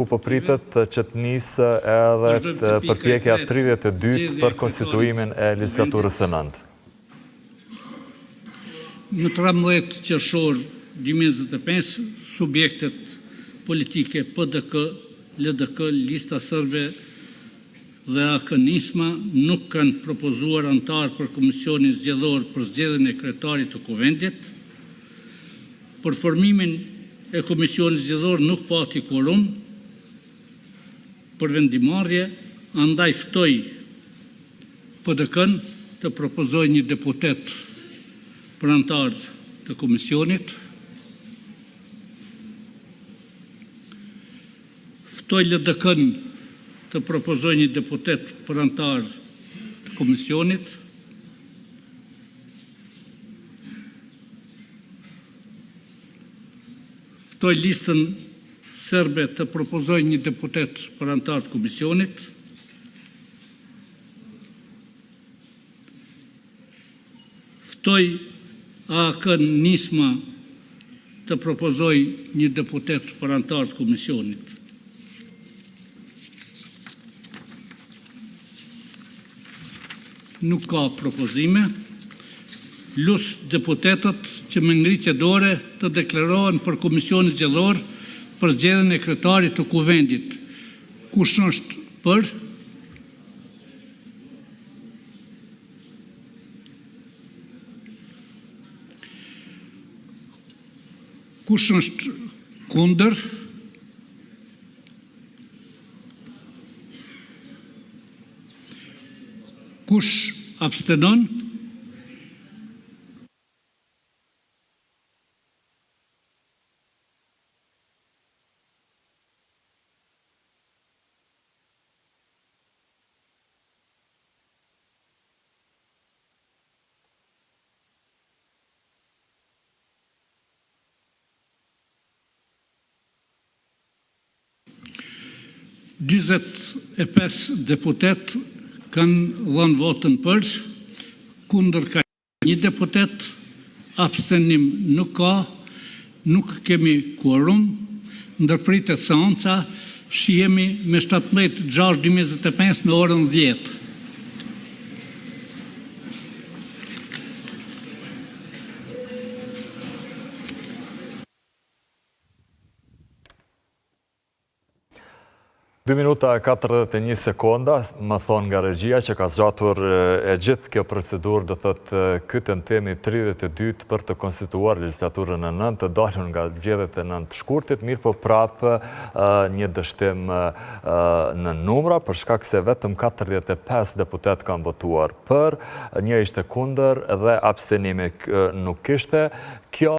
Po pritet që të nisë edhe të përpjekja 32 për konstituimin e legislaturës së nëntë. Në 13 qershor 2025, subjektet politike PDK, LDK, Lista Serbe dhe AK-Nisma nuk kanë propozuar antar për Komisionin Zgjedhor për zgjedhjen e kryetarit të Kuvendit. Për formimin e Komisionit Zgjedhor nuk pati quorum për vendimarrje, andaj ftoj PDK-n të propozoj një deputet për antar të komisionit. Ftoj LDK-n të propozoj një deputet për antar të komisionit. Ftoj listën serbe të propozoj një deputet për antar të komisionit. Ftoj AK-Nisma të propozoj një deputet për antar të komisionit. Nuk ka propozime. Lus deputetët që me ngritje dore të deklarohen për Komisionin Zgjedhor për zgjedhjen e kryetarit të Kuvendit. Kush është për? Kush është kundër? Kush abstenon? E 5 deputet kanë dhënë votën për, kundër ka një deputet, abstenim nuk ka, nuk kemi quorum, ndërpritet seanca, shihemi me 17/6/2025 në orën 10. Dë minuta 41 sekonda, më thonë nga regjia që ka zgjatur e gjithë kjo procedurë, do thëtë këtë në temi 32 për të konstituar legislaturën e nëntë, të dalën nga zgjedhjet e nëntë shkurtit, mirë po prapë një dështim në numra, për shkak se vetëm 45 deputet kanë votuar për, një ishte kundër dhe abstenimi nuk ishte. Kjo